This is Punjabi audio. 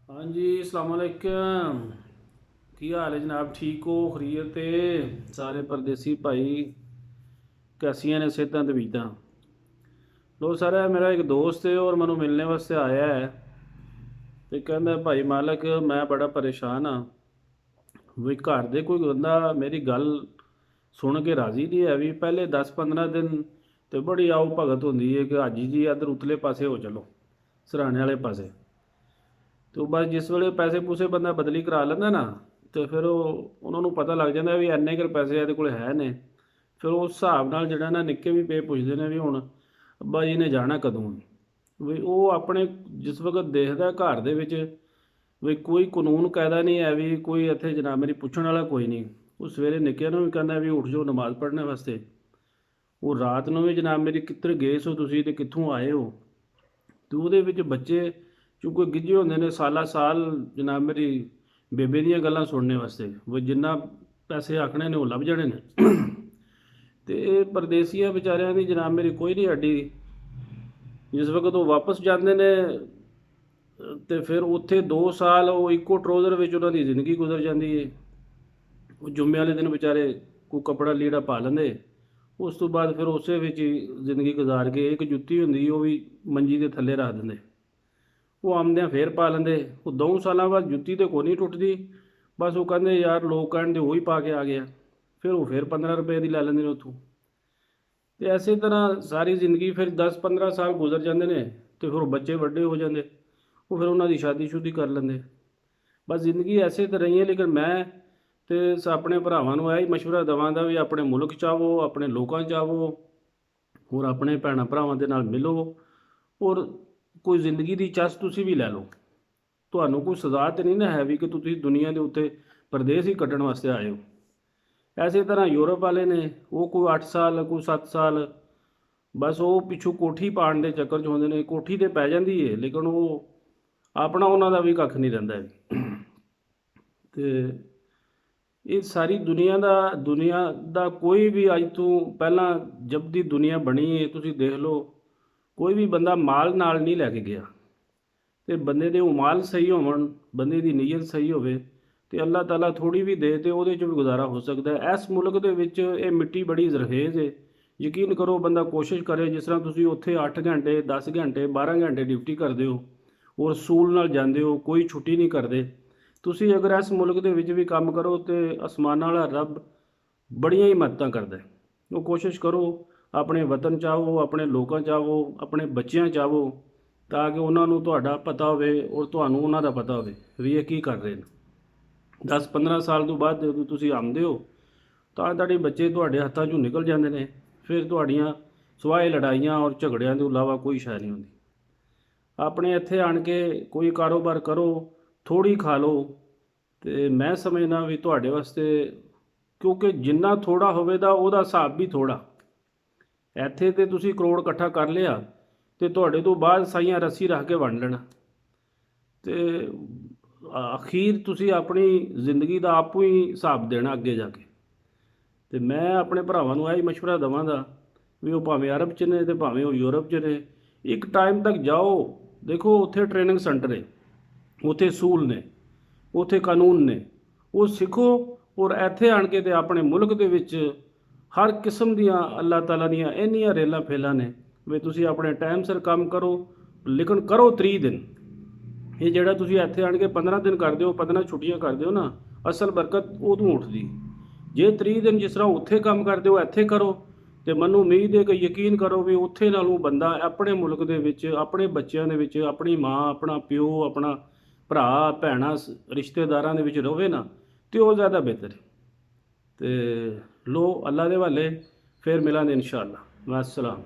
हाँ जी, अस्सलाम वालेकुम। की हाल है जनाब? ठीक हो? खरीयत है? सारे परदेसी भाई कैसियां ने सेहतां ते बीतां? लो सर, मेरा एक दोस्त है और मैनू मिलने वास्ते आया है। तो कहता भाई मालक, मैं बड़ा परेशान हाँ भी घर दे कोई बंदा मेरी गल सुन के राज़ी नहीं है। भी पहले 10-15 दिन तो बड़ी आओ भगत होंगी है कि हाजी जी इधर उतले पासे हो चलो, सराहने वाले पासे। तो बस जिस वे पैसे पूसे बंदा बदली करा लेंदा ना, तो फिर उन्होंने पता लग जाता भी इन्ने कर पैसे ये को है ने। फिर उस हिसाब नाल जिहड़ा ना निक्के भी पे पुछते हैं भी हुण अब्बा जी ने जाना कदों भी वो अपने जिस वक्त देखदा घर दे विच भी कोई कानून कायदा नहीं है, भी कोई इत्थे जनाब मेरी पुछण वाला कोई नहीं। वो सवेरे निक्किਆਂ ਨੂੰ भी कहंदा भी उठ जाओ नमाज़ पढ़ने वास्ते। वो रात ਨੂੰ भी जनाब मेरी किधर गए सो तुसीं ते कित्थों आए हो। तो ਉਹਦੇ ਵਿੱਚ ਬੱਚੇ ਚूँकि ਗਿੱਝੇ ਹੁੰਦੇ ਨੇ ਸਾਲਾ ਸਾਲ ਜਨਾਬ ਮੇਰੀ ਬੇਬੇ ਦੀਆਂ ਗੱਲਾਂ ਸੁਣਨੇ ਵਾਸਤੇ ਵੀ ਜਿੰਨਾ ਪੈਸੇ ਆਖਣੇ ਨੇ ਉਹ ਲੱਭ ਜਾਣੇ ਨੇ। ਤੇ ਇਹ ਪਰਦੇਸੀਆਂ ਵਿਚਾਰਿਆਂ ਦੀ ਜਨਾਬ ਮੇਰੀ ਕੋਈ ਨਹੀਂ ਹੱਡੀ। ਜਿਸ ਵਕਤ ਉਹ ਵਾਪਸ ਜਾਂਦੇ ਨੇ ਤੇ ਫਿਰ ਉੱਥੇ 2 ਸਾਲ ਉਹ ਇੱਕੋ ਟਰੋਜ਼ਰ ਵਿੱਚ ਉਹਨਾਂ ਦੀ ਜ਼ਿੰਦਗੀ ਗੁਜ਼ਰ ਜਾਂਦੀ ਹੈ। ਉਹ ਜੁਮੇ ਵਾਲੇ ਦਿਨ ਵਿਚਾਰੇ ਕੋਈ ਕੱਪੜਾ ਲੀੜਾ ਪਾ ਲੈਂਦੇ, ਉਸ ਤੋਂ ਬਾਅਦ ਫਿਰ ਉਸੇ ਵਿੱਚ ਹੀ ਜ਼ਿੰਦਗੀ ਗੁਜ਼ਾਰ ਕੇ ਇੱਕ ਜੁੱਤੀ ਹੁੰਦੀ ਉਹ ਵੀ ਮੰਜੀ ਦੇ ਥੱਲੇ ਰੱਖ ਦਿੰਦੇ। ਉਹ ਆਉਂਦਿਆਂ ਫੇਰ ਪਾ ਲੈਂਦੇ। ਉਹ 2 ਸਾਲਾਂ ਬਾਅਦ ਜੁੱਤੀ ਤੇ ਕੋਈ ਨਹੀਂ ਟੁੱਟਦੀ, ਬਸ ਉਹ ਕਹਿੰਦੇ ਯਾਰ ਲੋਕ ਕਹਿਣਗੇ ਉਹੀ ਪਾ ਕੇ ਆ ਗਿਆ। ਫਿਰ ਉਹ ਫਿਰ 15 ਰੁਪਏ ਦੀ ਲੈ ਲੈਂਦੇ ਨੇ ਉੱਥੋਂ। ਤੇ ਐਸੇ ਤਰ੍ਹਾਂ ਸਾਰੀ ਜ਼ਿੰਦਗੀ ਫਿਰ 10-15 ਸਾਲ ਗੁਜ਼ਰ ਜਾਂਦੇ ਨੇ ਤੇ ਫਿਰ ਉਹ ਬੱਚੇ ਵੱਡੇ ਹੋ ਜਾਂਦੇ। ਉਹ ਫਿਰ ਉਹਨਾਂ ਦੀ ਸ਼ਾਦੀ ਸ਼ੁਦੀ ਕਰ ਲੈਂਦੇ। ਬਸ ਜ਼ਿੰਦਗੀ ਐਸੇ ਤਰ੍ਹਾਂ ਹੀ ਹੈ। ਲੇਕਿਨ ਮੈਂ ਤੇ ਆਪਣੇ ਭਰਾਵਾਂ ਨੂੰ ਇਹ ਹੀ ਮਸ਼ਵਰਾ ਦੇਵਾਂਗਾ ਵੀ ਆਪਣੇ ਮੁਲਕ 'ਚ ਆਵੋ, ਆਪਣੇ ਲੋਕਾਂ 'ਚ ਆਵੋ, ਹੋਰ ਆਪਣੇ ਭੈਣਾਂ ਭਰਾਵਾਂ ਦੇ ਨਾਲ ਮਿਲੋ। ਔਰ ਕੋਈ ਜ਼ਿੰਦਗੀ ਦੀ ਚੱਸ ਤੁਸੀਂ ਵੀ ਲੈ ਲਓ। ਤੁਹਾਨੂੰ ਕੋਈ ਸਜ਼ਾ ਤਾਂ ਨਹੀਂ ਨਾ ਹੈ ਵੀ ਕਿ ਤੁਸੀਂ ਦੁਨੀਆ ਦੇ ਉੱਤੇ ਪਰਦੇਸ ਹੀ ਕੱਟਣ ਵਾਸਤੇ ਆਏ ਹੋ। ਐਸੇ ਤਰ੍ਹਾਂ ਯੂਰਪ ਵਾਲੇ ਨੇ, ਉਹ ਕੋਈ 8 ਸਾਲ ਕੋਈ 7 ਸਾਲ ਬਸ ਉਹ ਪਿੱਛੋਂ ਕੋਠੀ ਪਾਉਣ ਦੇ ਚੱਕਰ 'ਚ ਹੁੰਦੇ ਨੇ। ਕੋਠੀ ਤੇ ਪੈ ਜਾਂਦੀ ਹੈ ਲੇਕਿਨ ਉਹ ਆਪਣਾ ਉਹਨਾਂ ਦਾ ਵੀ ਕੱਖ ਨਹੀਂ ਰਹਿੰਦਾ ਹੈ। ਤੇ ਇਹ ਸਾਰੀ ਦੁਨੀਆ ਦਾ ਕੋਈ ਵੀ ਅੱਜ ਤੋਂ ਪਹਿਲਾਂ ਜਦ ਦੀ ਦੁਨੀਆ ਬਣੀ ਹੈ ਤੁਸੀਂ ਦੇਖ ਲਓ, ਕੋਈ ਵੀ ਬੰਦਾ ਮਾਲ ਨਾਲ ਨਹੀਂ ਲੈ ਕੇ ਗਿਆ। ਤੇ ਬੰਦੇ ਦੇ ਉਮਾਲ ਸਹੀ ਹੋਵਣ, ਬੰਦੇ ਦੀ ਨੀਅਤ ਸਹੀ ਹੋਵੇ ਤੇ ਅੱਲਾਹ ਤਾਲਾ ਥੋੜ੍ਹੀ ਵੀ ਦੇ ਤੇ ਉਹਦੇ 'ਚ ਵੀ ਗੁਜ਼ਾਰਾ ਹੋ ਸਕਦਾ ਹੈ। ਇਸ ਮੁਲਕ ਦੇ ਵਿੱਚ ਇਹ ਮਿੱਟੀ ਬੜੀ ਜ਼ਰਖੇਜ਼ ਹੈ। ਯਕੀਨ ਕਰੋ, ਬੰਦਾ ਕੋਸ਼ਿਸ਼ ਕਰੇ ਜਿਸ ਤਰ੍ਹਾਂ ਤੁਸੀਂ ਉੱਥੇ 8 ਘੰਟੇ 10 ਘੰਟੇ 12 ਘੰਟੇ ਡਿਊਟੀ ਕਰਦੇ ਹੋ ਔਰ ਸੂਲ ਨਾਲ ਜਾਂਦੇ ਹੋ, ਕੋਈ ਛੁੱਟੀ ਨਹੀਂ ਕਰਦੇ। ਤੁਸੀਂ ਅਗਰ ਇਸ ਮੁਲਕ ਦੇ ਵਿੱਚ ਵੀ ਕੰਮ ਕਰੋ ਤੇ ਅਸਮਾਨਾਂ ਵਾਲਾ ਰੱਬ ਬੜੀਆਂ ਹੀ ਮਦਦਾਂ ਕਰਦਾ ਹੈ। ਉਹ ਕੋਸ਼ਿਸ਼ ਕਰੋ ਆਪਣੇ ਵਤਨ 'ਚ ਆਵੋ, ਆਪਣੇ ਲੋਕਾਂ 'ਚ ਆਵੋ, ਆਪਣੇ ਬੱਚਿਆਂ 'ਚ ਆਵੋ, ਤਾਂ ਕਿ ਉਹਨਾਂ ਨੂੰ ਤੁਹਾਡਾ ਪਤਾ ਹੋਵੇ ਔਰ ਤੁਹਾਨੂੰ ਉਹਨਾਂ ਦਾ ਪਤਾ ਹੋਵੇ ਵੀ ਇਹ ਕੀ ਕਰ ਰਹੇ ਨੇ। 10-15 ਸਾਲ ਤੋਂ ਬਾਅਦ ਜਦੋਂ ਤੁਸੀਂ ਆਉਂਦੇ ਹੋ ਤਾਂ ਤੁਹਾਡੇ ਬੱਚੇ ਤੁਹਾਡੇ ਹੱਥਾਂ 'ਚੋਂ ਨਿਕਲ ਜਾਂਦੇ ਨੇ। ਫਿਰ ਤੁਹਾਡੀਆਂ ਸਿਵਾਏ ਲੜਾਈਆਂ ਔਰ ਝਗੜਿਆਂ ਤੋਂ ਇਲਾਵਾ ਕੋਈ ਸ਼ੈ ਨਹੀਂ ਹੁੰਦੀ। ਆਪਣੇ ਇੱਥੇ ਆਣ ਕੇ ਕੋਈ ਕਾਰੋਬਾਰ ਕਰੋ, ਥੋੜ੍ਹੀ ਖਾ ਲਓ। ਤੇ ਮੈਂ ਸਮਝਦਾ ਵੀ ਤੁਹਾਡੇ ਵਾਸਤੇ, ਕਿਉਂਕਿ ਜਿੰਨਾ ਥੋੜ੍ਹਾ ਹੋਵੇਗਾ ਉਹਦਾ ਹਿਸਾਬ ਵੀ ਥੋੜ੍ਹਾ। ਇੱਥੇ ਤੇ ਤੁਸੀਂ ਕਰੋੜ ਇਕੱਠਾ ਕਰ ਲਿਆ ਤੇ ਤੁਹਾਡੇ ਤੋਂ ਬਾਅਦ ਸਾਈਆਂ ਰੱਸੀ ਰੱਖ ਕੇ ਵੰਡ ਲੈਣਾ। ਤੇ ਅਖੀਰ ਤੁਸੀਂ ਆਪਣੀ ਜ਼ਿੰਦਗੀ ਦਾ ਆਪੋ ਹੀ ਹਿਸਾਬ ਦੇਣਾ ਅੱਗੇ ਜਾ ਕੇ। ਤੇ ਮੈਂ ਆਪਣੇ ਭਰਾਵਾਂ ਨੂੰ ਇਹ ਹੀ ਮਸ਼ਵਰਾ ਦੇਵਾਂਗਾ ਵੀ ਉਹ ਭਾਵੇਂ ਅਰਬ 'ਚ ਨੇ ਤੇ ਭਾਵੇਂ ਉਹ ਯੂਰਪ 'ਚ ਨੇ, ਇੱਕ ਟਾਈਮ ਤੱਕ ਜਾਓ। ਦੇਖੋ ਉੱਥੇ ਟ੍ਰੇਨਿੰਗ ਸੈਂਟਰ ਹੈ, ਉੱਥੇ ਅਸੂਲ ਨੇ, ਉੱਥੇ ਕਾਨੂੰਨ ਨੇ, ਉਹ ਸਿੱਖੋ। ਔਰ ਇੱਥੇ ਆਣ ਕੇ ਤੇ ਆਪਣੇ ਮੁਲਕ ਦੇ ਵਿੱਚ ਹਰ ਕਿਸਮ ਦੀਆਂ ਅੱਲਾਹ ਤਾਲਾ ਦੀਆਂ ਇੰਨੀਆਂ ਰੇਲਾਂ ਫੇਲਾਂ ਨੇ ਵੀ ਤੁਸੀਂ ਆਪਣੇ ਟਾਈਮ ਸਿਰ ਕੰਮ ਕਰੋ, ਲੇਕਿਨ ਕਰੋ 30 ਦਿਨ। ਇਹ ਜਿਹੜਾ ਤੁਸੀਂ ਇੱਥੇ ਆਣ ਕੇ 15 ਦਿਨ ਕਰਦੇ ਹੋ, 15 ਛੁੱਟੀਆਂ ਕਰਦੇ ਹੋ ਨਾ, ਅਸਲ ਬਰਕਤ ਉਦੋਂ ਉੱਠਦੀ। ਜੇ 30 ਦਿਨ ਜਿਸ ਤਰ੍ਹਾਂ ਉੱਥੇ ਕੰਮ ਕਰਦੇ ਹੋ ਇੱਥੇ ਕਰੋ ਤੇ ਮੈਨੂੰ ਉਮੀਦ ਹੈ ਕਿ ਯਕੀਨ ਕਰੋ ਵੀ ਉੱਥੇ ਨਾਲੋਂ ਬੰਦਾ ਆਪਣੇ ਮੁਲਕ ਦੇ ਵਿੱਚ ਆਪਣੇ ਬੱਚਿਆਂ ਦੇ ਵਿੱਚ ਆਪਣੀ ਮਾਂ, ਆਪਣਾ ਪਿਓ, ਆਪਣਾ ਭਰਾ ਭੈਣਾਂ ਰਿਸ਼ਤੇਦਾਰਾਂ ਦੇ ਵਿੱਚ ਰਵੇ ਨਾ ਤੇ ਉਹ ਜ਼ਿਆਦਾ ਬਿਹਤਰ ਹੈ। ਤੇ ਲੋ ਅੱਲਾ ਦੇ ਹਵਾਲੇ, ਫਿਰ ਮਿਲਾਂਗੇ ਇਨਸ਼ਾ ਅੱਲਾ। ਵਾਸਲਾਮ।